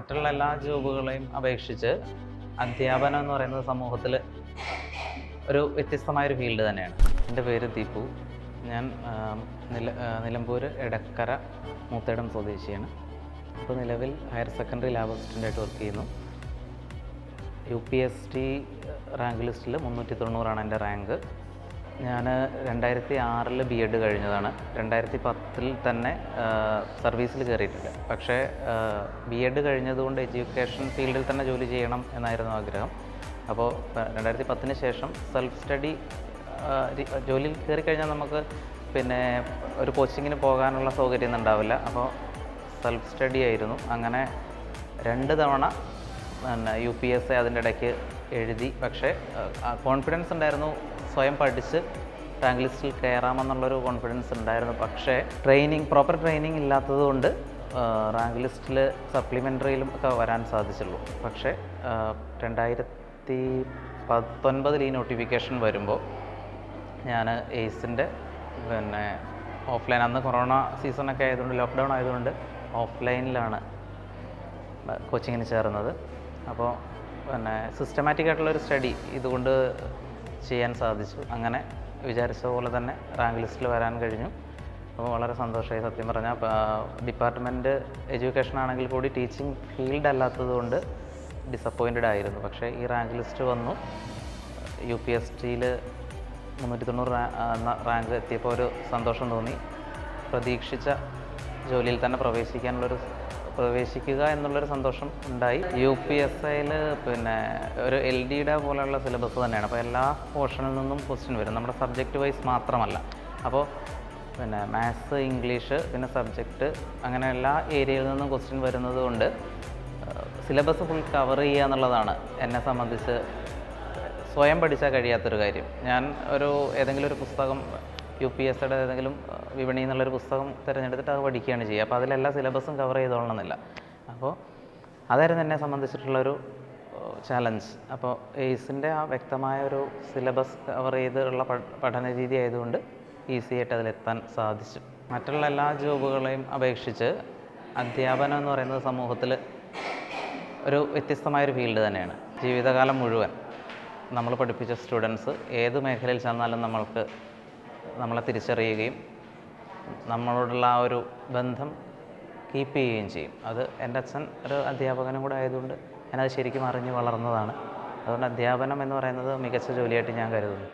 മറ്റുള്ള എല്ലാ ജോബുകളെയും അപേക്ഷിച്ച് അധ്യാപനം എന്ന് പറയുന്നത് സമൂഹത്തിൽ ഒരു വ്യത്യസ്തമായൊരു ഫീൽഡ് തന്നെയാണ്. എൻ്റെ പേര് ദീപു. ഞാൻ നിലമ്പൂർ എടക്കര മൂത്തേടം സ്വദേശിയാണ്. ഇപ്പോൾ നിലവിൽ ഹയർ സെക്കൻഡറി ലാബ് അസിസ്റ്റൻ്റായിട്ട് വർക്ക് ചെയ്യുന്നു. UPSC റാങ്ക് ലിസ്റ്റിൽ 390 എൻ്റെ റാങ്ക്. ഞാൻ 2006 B.Ed കഴിഞ്ഞതാണ്. 2010 തന്നെ സർവീസിൽ കയറിയിട്ടുണ്ട്. പക്ഷേ B.Ed കഴിഞ്ഞതുകൊണ്ട് എഡ്യൂക്കേഷൻ ഫീൽഡിൽ തന്നെ ജോലി ചെയ്യണം എന്നായിരുന്നു ആഗ്രഹം. അപ്പോൾ 2010 ശേഷം സെൽഫ് സ്റ്റഡി ജോലിയിൽ കയറിക്കഴിഞ്ഞാൽ നമുക്ക് പിന്നെ ഒരു കോച്ചിങ്ങിന് പോകാനുള്ള സൗകര്യം ഉണ്ടാവില്ല. അപ്പോൾ സെൽഫ് സ്റ്റഡി ആയിരുന്നു. അങ്ങനെ 2 തവണ UPSC അതിൻ്റെ ഇടയ്ക്ക് എഴുതി. പക്ഷേ കോൺഫിഡൻസ് ഉണ്ടായിരുന്നു, സ്വയം പഠിച്ച് റാങ്ക് ലിസ്റ്റിൽ കയറാമെന്നുള്ളൊരു കോൺഫിഡൻസ് ഉണ്ടായിരുന്നു. പക്ഷേ പ്രോപ്പർ ട്രെയിനിങ് ഇല്ലാത്തതുകൊണ്ട് റാങ്ക് ലിസ്റ്റിൽ സപ്ലിമെൻ്ററിയിലും ഒക്കെ വരാൻ സാധിച്ചുള്ളൂ. പക്ഷേ 2019 ഈ നോട്ടിഫിക്കേഷൻ വരുമ്പോൾ ഞാൻ എയ്സിൻ്റെ ഓഫ്ലൈൻ, അന്ന് കൊറോണ സീസണൊക്കെ ആയതുകൊണ്ട്, ലോക്ക്ഡൗൺ ആയതുകൊണ്ട് ഓഫ്ലൈനിലാണ് കോച്ചിങ്ങിന് ചേർന്നത്. അപ്പോൾ സിസ്റ്റമാറ്റിക് ആയിട്ടുള്ളൊരു സ്റ്റഡി ഇതുകൊണ്ട് ചെയ്യാൻ സാധിച്ചു. അങ്ങനെ വിചാരിച്ച പോലെ തന്നെ റാങ്ക് ലിസ്റ്റിൽ വരാൻ കഴിഞ്ഞു. അപ്പോൾ വളരെ സന്തോഷമായി. സത്യം പറഞ്ഞാൽ ഡിപ്പാർട്ട്മെൻറ്റ് എഡ്യൂക്കേഷൻ ആണെങ്കിൽ കൂടി ടീച്ചിങ് ഫീൽഡ് അല്ലാത്തതുകൊണ്ട് ഡിസപ്പോയിൻറ്റഡ് ആയിരുന്നു. പക്ഷേ ഈ റാങ്ക് ലിസ്റ്റ് വന്നു. UPSCയിൽ 390 റാങ്ക് എത്തിയപ്പോൾ ഒരു സന്തോഷം തോന്നി. പ്രതീക്ഷിച്ച ജോലിയിൽ തന്നെ പ്രവേശിക്കുക എന്നുള്ളൊരു സന്തോഷം ഉണ്ടായി. UPSCയിൽ ഒരു LDയുടെ പോലെയുള്ള സിലബസ് തന്നെയാണ്. അപ്പോൾ എല്ലാ പോർഷനിൽ നിന്നും ക്വസ്റ്റ്യൻ വരും, നമ്മുടെ സബ്ജക്റ്റ് വൈസ് മാത്രമല്ല. അപ്പോൾ മാത്സ്, ഇംഗ്ലീഷ്, പിന്നെ സബ്ജക്റ്റ്, അങ്ങനെ എല്ലാ ഏരിയയിൽ നിന്നും ക്വസ്റ്റ്യൻ വരുന്നത് കൊണ്ട് സിലബസ് ഫുൾ കവർ ചെയ്യുക എന്നുള്ളതാണ് എന്നെ സംബന്ധിച്ച് സ്വയം പഠിച്ചാൽ കഴിയാത്തൊരു കാര്യം. ഞാൻ ഏതെങ്കിലും ഒരു പുസ്തകം, UPSCയുടെ ഏതെങ്കിലും വിപണി എന്നുള്ളൊരു പുസ്തകം തിരഞ്ഞെടുത്തിട്ട് അത് പഠിക്കുകയാണ് ചെയ്യുക. അപ്പോൾ അതിലെല്ലാ സിലബസും കവർ ചെയ്തോളണമെന്നില്ല. അപ്പോൾ അതായിരുന്നു എന്നെ സംബന്ധിച്ചിട്ടുള്ളൊരു ചാലഞ്ച്. അപ്പോൾ എയ്സിൻ്റെ ആ വ്യക്തമായ ഒരു സിലബസ് കവർ ചെയ്തുള്ള പഠന രീതി ആയതുകൊണ്ട് ഈസി ആയിട്ട് അതിലെത്താൻ സാധിച്ചു. മറ്റുള്ള എല്ലാ ജോബുകളെയും അപേക്ഷിച്ച് അധ്യാപനം എന്ന് പറയുന്നത് സമൂഹത്തിൽ ഒരു വ്യത്യസ്തമായൊരു ഫീൽഡ് തന്നെയാണ്. ജീവിതകാലം മുഴുവൻ നമ്മൾ പഠിപ്പിച്ച സ്റ്റുഡൻസ് ഏത് മേഖലയിൽ ചെന്നാലും നമ്മളെ തിരിച്ചറിയുകയും നമ്മളോടുള്ള ആ ഒരു ബന്ധം കീപ്പ് ചെയ്യുകയും ചെയ്യും. അത് എൻ്റെ അച്ഛൻ ഒരു അധ്യാപകനും കൂടെ ആയതുകൊണ്ട് ഞാനത് ശരിക്കും അറിഞ്ഞ് വളർന്നതാണ്. അതുകൊണ്ട് അധ്യാപനം എന്ന് പറയുന്നത് മികച്ച ജോലിയായിട്ട് ഞാൻ കരുതുന്നു.